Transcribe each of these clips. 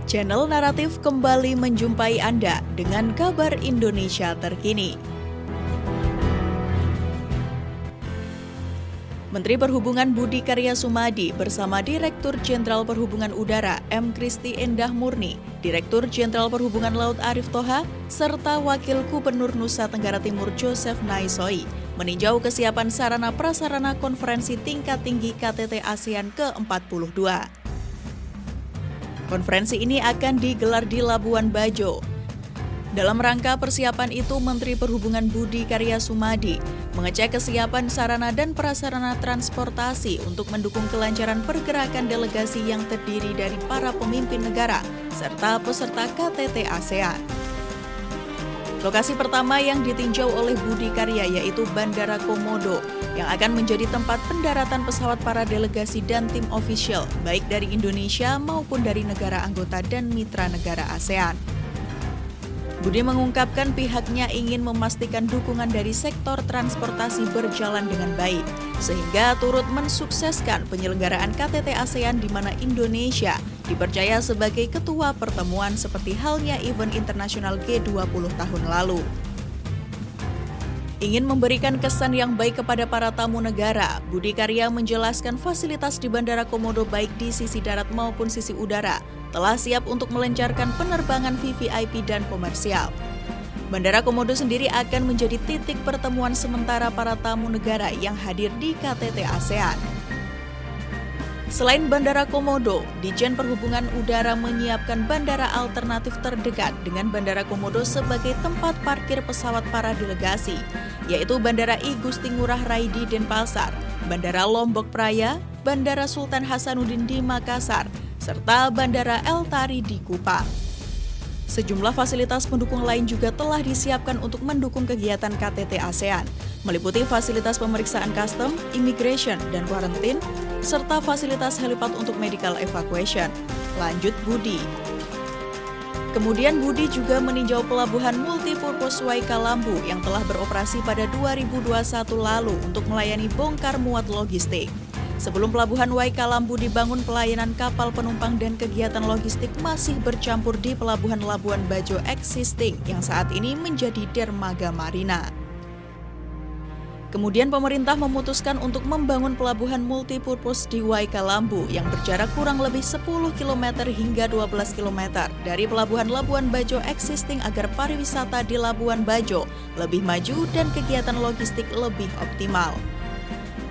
Channel Naratif kembali menjumpai Anda dengan kabar Indonesia terkini. Menteri Perhubungan Budi Karya Sumadi bersama Direktur Jenderal Perhubungan Udara M. Kristi Endah Murni, Direktur Jenderal Perhubungan Laut Arif Thoha, serta Wakil Gubernur Nusa Tenggara Timur Joseph Naisoi meninjau kesiapan sarana prasarana konferensi tingkat tinggi KTT ASEAN ke-42. Konferensi ini akan digelar di Labuan Bajo. Dalam rangka persiapan itu, Menteri Perhubungan Budi Karya Sumadi mengecek kesiapan sarana dan prasarana transportasi untuk mendukung kelancaran pergerakan delegasi yang terdiri dari para pemimpin negara serta peserta KTT ASEAN. Lokasi pertama yang ditinjau oleh Budi Karya yaitu Bandara Komodo yang akan menjadi tempat pendaratan pesawat para delegasi dan tim ofisial baik dari Indonesia maupun dari negara anggota dan mitra negara ASEAN. Budi mengungkapkan pihaknya ingin memastikan dukungan dari sektor transportasi berjalan dengan baik, sehingga turut mensukseskan penyelenggaraan KTT ASEAN di mana Indonesia dipercaya sebagai ketua pertemuan seperti halnya event internasional G20 tahun lalu. Ingin memberikan kesan yang baik kepada para tamu negara, Budi Karya menjelaskan fasilitas di Bandara Komodo baik di sisi darat maupun sisi udara telah siap untuk melancarkan penerbangan VVIP dan komersial. Bandara Komodo sendiri akan menjadi titik pertemuan sementara para tamu negara yang hadir di KTT ASEAN. Selain Bandara Komodo, Ditjen Perhubungan Udara menyiapkan bandara alternatif terdekat dengan Bandara Komodo sebagai tempat parkir pesawat para delegasi, yaitu Bandara I Gusti Ngurah Rai di Denpasar, Bandara Lombok Praya, Bandara Sultan Hasanuddin di Makassar, serta Bandara El Tari di Kupang. Sejumlah fasilitas pendukung lain juga telah disiapkan untuk mendukung kegiatan KTT ASEAN, meliputi fasilitas pemeriksaan custom, immigration, dan quarantine, serta fasilitas helipad untuk medical evacuation. Lanjut Budi. Kemudian Budi juga meninjau pelabuhan multipurpose Waikalambu yang telah beroperasi pada 2021 lalu untuk melayani bongkar muat logistik. Sebelum pelabuhan Waikalambu dibangun, pelayanan kapal penumpang dan kegiatan logistik masih bercampur di pelabuhan Labuan Bajo existing yang saat ini menjadi dermaga marina. Kemudian pemerintah memutuskan untuk membangun pelabuhan multipurpose di Waikalambu yang berjarak kurang lebih 10 km hingga 12 km dari pelabuhan Labuan Bajo existing agar pariwisata di Labuan Bajo lebih maju dan kegiatan logistik lebih optimal.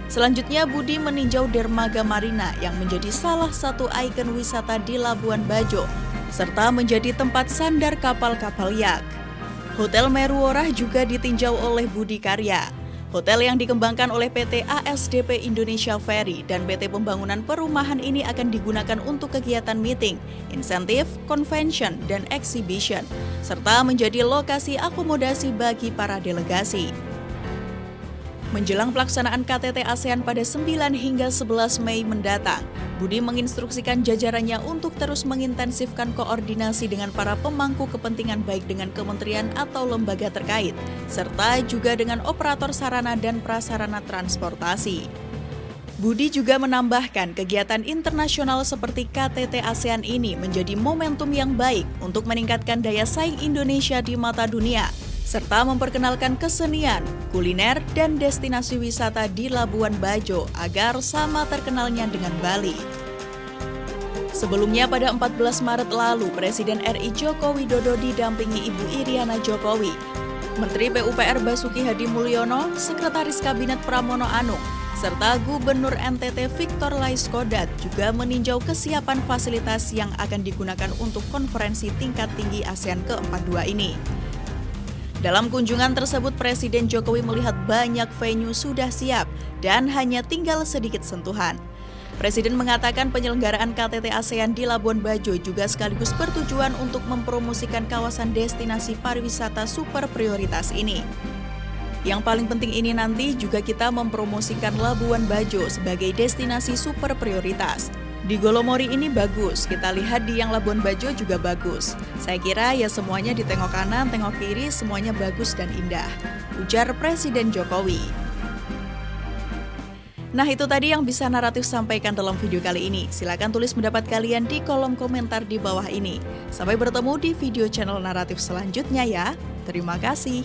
Selanjutnya, Budi meninjau dermaga marina yang menjadi salah satu ikon wisata di Labuan Bajo, serta menjadi tempat sandar kapal-kapal yak. Hotel Meruorah juga ditinjau oleh Budi Karya. Hotel yang dikembangkan oleh PT ASDP Indonesia Ferry dan PT Pembangunan Perumahan ini akan digunakan untuk kegiatan meeting, insentif, convention, dan exhibition, serta menjadi lokasi akomodasi bagi para delegasi. Menjelang pelaksanaan KTT ASEAN pada 9 hingga 11 Mei mendatang, Budi menginstruksikan jajarannya untuk terus mengintensifkan koordinasi dengan para pemangku kepentingan baik dengan kementerian atau lembaga terkait, serta juga dengan operator sarana dan prasarana transportasi. Budi juga menambahkan kegiatan internasional seperti KTT ASEAN ini menjadi momentum yang baik untuk meningkatkan daya saing Indonesia di mata dunia, serta memperkenalkan kesenian, kuliner, dan destinasi wisata di Labuan Bajo agar sama terkenalnya dengan Bali. Sebelumnya pada 14 Maret lalu, Presiden RI Joko Widodo didampingi Ibu Iriana Jokowi, Menteri PUPR Basuki Hadi Mulyono, Sekretaris Kabinet Pramono Anung, serta Gubernur NTT Victor Laiskodat juga meninjau kesiapan fasilitas yang akan digunakan untuk konferensi tingkat tinggi ASEAN ke-42 ini. Dalam kunjungan tersebut, Presiden Jokowi melihat banyak venue sudah siap dan hanya tinggal sedikit sentuhan. Presiden mengatakan penyelenggaraan KTT ASEAN di Labuan Bajo juga sekaligus bertujuan untuk mempromosikan kawasan destinasi pariwisata super prioritas ini. Yang paling penting ini nanti juga kita mempromosikan Labuan Bajo sebagai destinasi super prioritas. Di Golomori ini bagus, kita lihat di yang Labuan Bajo juga bagus. Saya kira ya semuanya di tengok kanan, tengok kiri, semuanya bagus dan indah, ujar Presiden Jokowi. Nah, itu tadi yang bisa Naratif sampaikan dalam video kali ini. Silakan tulis pendapat kalian di kolom komentar di bawah ini. Sampai bertemu di video channel Naratif selanjutnya ya. Terima kasih.